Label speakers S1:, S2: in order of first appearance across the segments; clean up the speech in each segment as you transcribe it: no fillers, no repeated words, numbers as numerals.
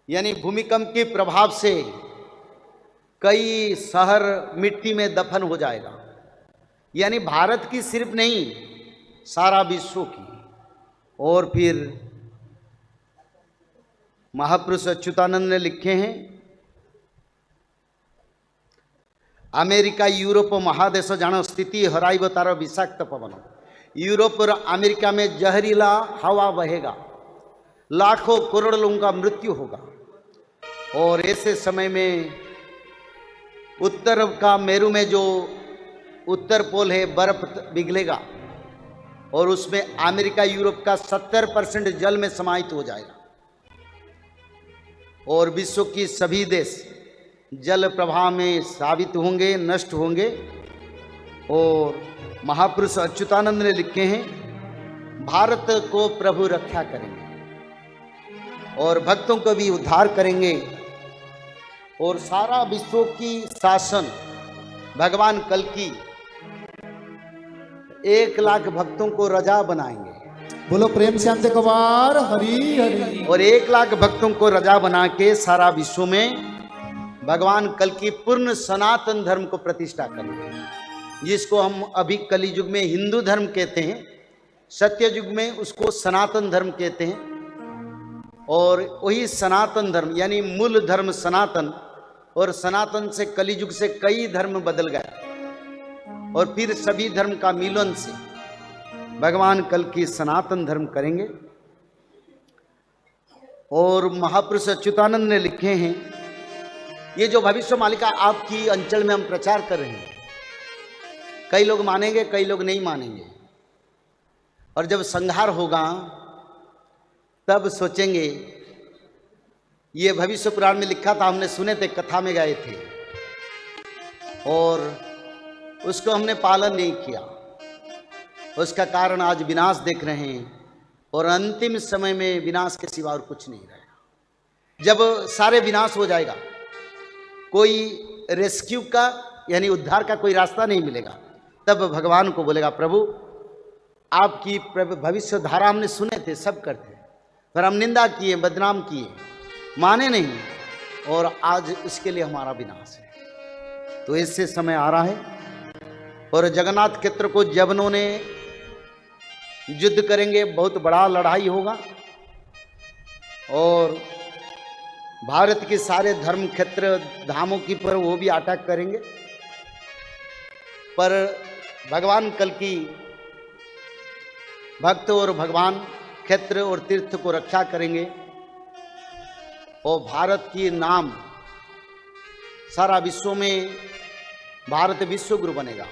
S1: यानी भूमिकंप के प्रभाव से कई शहर मिट्टी में दफन हो जाएगा। यानी भारत की सिर्फ नहीं, सारा विश्व की। और फिर महापुरुष अच्युतानंद ने लिखे हैं, अमेरिका यूरोप महादेश जान स्थिति हराइब तार विषाक्त पवन। यूरोप और अमेरिका में जहरीला हवा बहेगा, लाखों करोड़ लोगों का मृत्यु होगा। और ऐसे समय में उत्तर का मेरू में जो उत्तर पोल है बर्फ पिघलेगा और उसमें अमेरिका यूरोप का 70% जल में समाहित हो जाएगा और विश्व की सभी देश जल प्रवाह में साबित होंगे, नष्ट होंगे। और महापुरुष अच्युतानंद ने लिखे हैं, भारत को प्रभु रक्षा करेंगे और भक्तों को भी उद्धार करेंगे और सारा विश्व की शासन भगवान कल्कि 1 लाख भक्तों को रजा बनाएंगे।
S2: बोलो प्रेम से अंत कबार हरि हरि।
S1: और 1 लाख भक्तों को रजा बना के सारा विश्व में भगवान कल्कि पूर्ण सनातन धर्म को प्रतिष्ठा करेंगे, जिसको हम अभी कली युग में हिंदू धर्म कहते हैं, सत्य युग में उसको सनातन धर्म कहते हैं। और वही सनातन धर्म यानी मूल धर्म सनातन, और सनातन से कली युग से कई धर्म बदल गए और फिर सभी धर्म का मिलन से भगवान कल्कि सनातन धर्म करेंगे। और महापुरुष अच्युतानंद ने लिखे हैं, ये जो भविष्य मालिका आपकी अंचल में हम प्रचार कर रहे हैं, कई लोग मानेंगे, कई लोग नहीं मानेंगे। और जब संहार होगा तब सोचेंगे, ये भविष्य पुराण में लिखा था, हमने सुने थे, कथा में गए थे और उसको हमने पालन नहीं किया। उसका कारण आज विनाश देख रहे हैं और अंतिम समय में विनाश के सिवा और कुछ नहीं रहेगा। जब सारे विनाश हो जाएगा, कोई रेस्क्यू का यानी उद्धार का कोई रास्ता नहीं मिलेगा, तब भगवान को बोलेगा, प्रभु आपकी भविष्य धारा हमने सुने थे, सब करते, पर हम निंदा किए, बदनाम किए, माने नहीं, और आज इसके लिए हमारा विनाश है। तो ऐसे समय आ रहा है और जगन्नाथ क्षेत्र को जवनों ने युद्ध करेंगे, बहुत बड़ा लड़ाई होगा और भारत के सारे धर्म क्षेत्र धामों की पर वो भी अटैक करेंगे। पर भगवान कल्कि भक्त और भगवान क्षेत्र और तीर्थ को रक्षा करेंगे और भारत की नाम सारा विश्व में, भारत विश्व गुरु बनेगा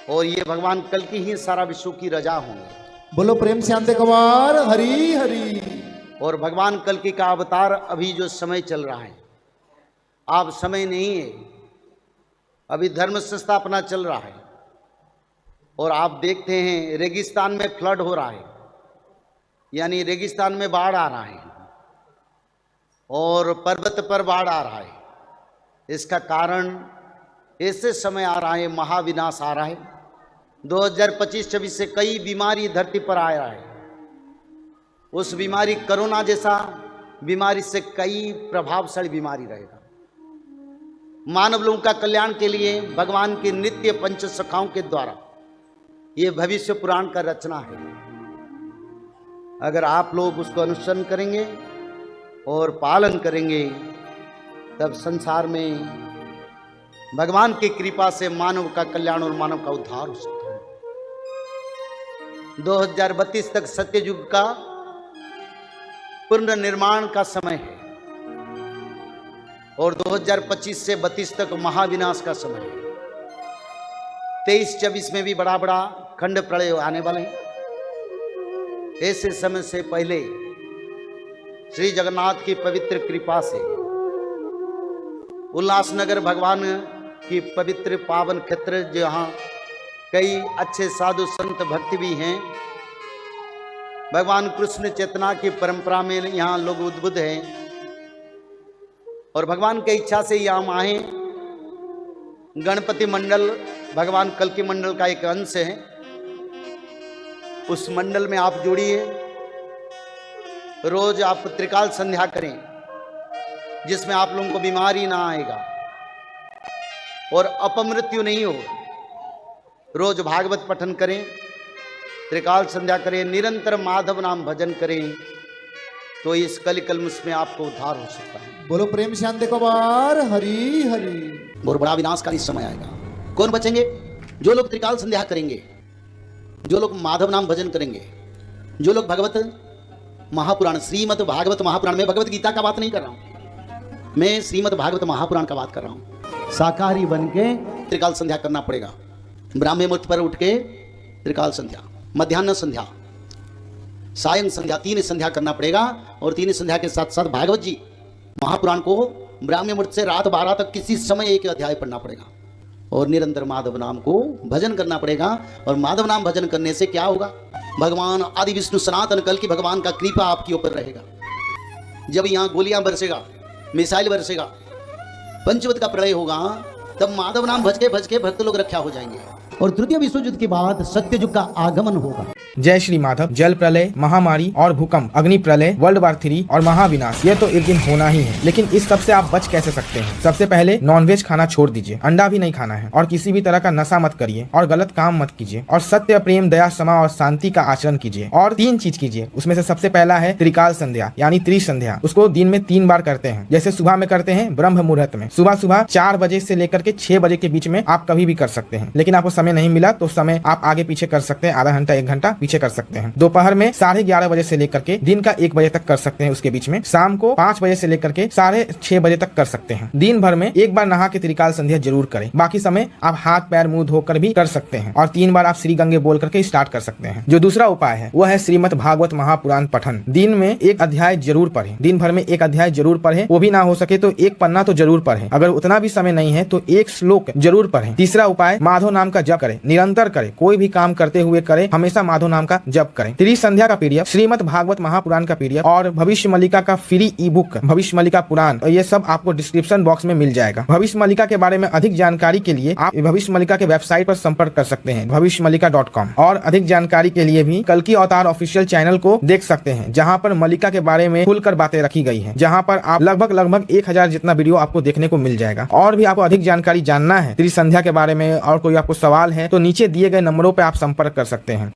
S1: और ये भगवान कल्कि ही सारा विश्व की रजा होंगे।
S2: बोलो प्रेम से अंत कबार हरि हरि।
S1: और भगवान कल्कि का अवतार अभी जो समय चल रहा है, आप समय नहीं है, अभी धर्म संस्थापना चल रहा है और आप देखते हैं रेगिस्तान में फ्लड हो रहा है, यानी रेगिस्तान में बाढ़ आ रहा है और पर्वत पर बाढ़ आ रहा है। इसका कारण ऐसे समय आ रहा है, महाविनाश आ रहा है। 2025-26 से कई बीमारी धरती पर आ रहा है। उस बीमारी कोरोना जैसा बीमारी से कई प्रभावशाली बीमारी रहेगा। मानव लोगों का कल्याण के लिए भगवान की नित्य पंच सखाओं के द्वारा ये भविष्य पुराण का रचना है। अगर आप लोग उसको अनुसरण करेंगे और पालन करेंगे, तब संसार में भगवान की कृपा से मानव का कल्याण और मानव का उद्धार हो सकता है। 2032 तक सत्य युग का पूर्ण निर्माण का समय है और 2025 से 32 तक महाविनाश का समय है। 23-24 में भी बड़ा बड़ा खंड प्रलय आने वाले हैं। ऐसे समय से पहले श्री जगन्नाथ की पवित्र कृपा से उल्लासनगर भगवान की पवित्र पावन क्षेत्र, जहाँ कई अच्छे साधु संत भक्त भी हैं, भगवान कृष्ण चेतना की परंपरा में यहाँ लोग उद्बुद्ध हैं और भगवान की इच्छा से यहाँ आए। गणपति मंडल भगवान कल्कि मंडल का एक अंश है। उस मंडल में आप जुड़िए, रोज आप त्रिकाल संध्या करें, जिसमें आप लोगों को बीमारी ना आएगा और अपमृत्यु नहीं हो। रोज भागवत पठन करें, त्रिकाल संध्या करें, निरंतर माधव नाम भजन करें, तो इस कलिकल्मष में आपको उद्धार हो सकता है।
S2: बोलो प्रेम शांति को बार हरी हरी।
S1: बहुत बड़ा विनाशकारी समय आएगा। कौन बचेंगे? जो लोग त्रिकाल संध्या करेंगे, जो लोग माधव नाम भजन करेंगे, जो लोग भगवत महापुराण, श्रीमद् भागवत महापुराण, में भगवत गीता का बात नहीं कर रहा हूं, मैं श्रीमद् भागवत महापुराण का बात कर रहा हूं। शाकाहारी बन के त्रिकाल संध्या करना पड़ेगा। ब्राह्मी मुहूर्त पर उठ के त्रिकाल संध्या, मध्याह्न संध्या, सायं संध्या, 3 संध्या करना पड़ेगा। और 3 संध्या के साथ साथ भागवत जी महापुराण को ब्राह्मी मुहूर्त से रात 12 तक किसी समय एक अध्याय पढ़ना पड़ेगा और निरंतर माधव नाम को भजन करना पड़ेगा। और माधव नाम भजन करने से क्या होगा? भगवान आदि विष्णु सनातन कल की भगवान का कृपा आपके ऊपर रहेगा। जब यहाँ गोलियां बरसेगा, मिसाइल बरसेगा, पंचवत का प्रलय होगा, तब माधव नाम भज के भक्त लोग रक्षा हो जाएंगे और तृतीय विश्व युद्ध के बाद सत्य युग का आगमन होगा।
S3: जय श्री माधव। जल प्रलय, महामारी और भूकंप, अग्नि प्रलय, वर्ल्ड वार 3 और महाविनाश, ये तो एक दिन होना ही है। लेकिन इस सब से आप बच कैसे सकते हैं? सबसे पहले नॉनवेज खाना छोड़ दीजिए, अंडा भी नहीं खाना है, और किसी भी तरह का नशा मत करिए और गलत काम मत कीजिए, और सत्य, प्रेम, दया, क्षमा और शांति का आचरण कीजिए। और 3 चीज कीजिए, उसमें से सबसे पहला है त्रिकाल संध्या यानी त्रिसंध्या। उसको दिन में 3 बार करते हैं। जैसे सुबह में करते हैं ब्रह्म मुहूर्त में, सुबह 4 बजे से लेकर के 6 बजे के बीच में आप कभी भी कर सकते हैं। लेकिन आपको समय नहीं मिला तो समय आप आगे पीछे कर सकते हैं, आधा घंटा 1 घंटा पीछे कर सकते हैं। दोपहर में 11:30 बजे से लेकर के दिन का 1 बजे तक कर सकते हैं, उसके बीच में शाम को 5 बजे से लेकर के 6:30 बजे तक कर सकते हैं। दिन भर में 1 बार नहा के त्रिकाल संध्या जरूर करें। बाकी समय आप हाथ पैर मुंह धोकर भी कर सकते हैं और 3 बार आप श्री गंगे बोल करके स्टार्ट कर सकते हैं। जो दूसरा उपाय है वो है श्रीमद् भागवत महापुराण पठन। दिन में 1 अध्याय जरूर पढ़े, दिन भर में 1 अध्याय जरूर पढ़े, वो भी ना हो सके तो 1 पन्ना तो जरूर पढ़े। अगर उतना भी समय नहीं है तो 1 श्लोक जरूर पढ़े। तीसरा उपाय, माधव नाम का जप करें, निरंतर करें, कोई भी काम करते हुए करें, हमेशा माधव नाम का जप करें। त्रिसंध्या का पीडीएफ, श्रीमद् भागवत महापुराण का पीडीएफ और भविष्य मल्लिका का फ्री ई बुक भविष्य मल्लिका पुराण, ये सब आपको डिस्क्रिप्शन बॉक्स में मिल जाएगा। भविष्य मल्लिका के बारे में अधिक जानकारी के लिए आप भविष्य मल्लिका के वेबसाइट पर संपर्क कर सकते हैं, bhavishyamalika.com। और अधिक जानकारी के लिए भी कल्कि अवतार ऑफिशियल चैनल को देख सकते हैं, जहाँ पर मल्लिका के बारे में खुलकर बातें रखी गई है, जहाँ पर आप लगभग 1000 जितना वीडियो आपको देखने को मिल जाएगा। और भी आपको अधिक जानकारी जानना है त्रिसंध्या के बारे में और कोई आपको सवाल है तो नीचे दिए गए नंबरों पर आप संपर्क कर सकते हैं।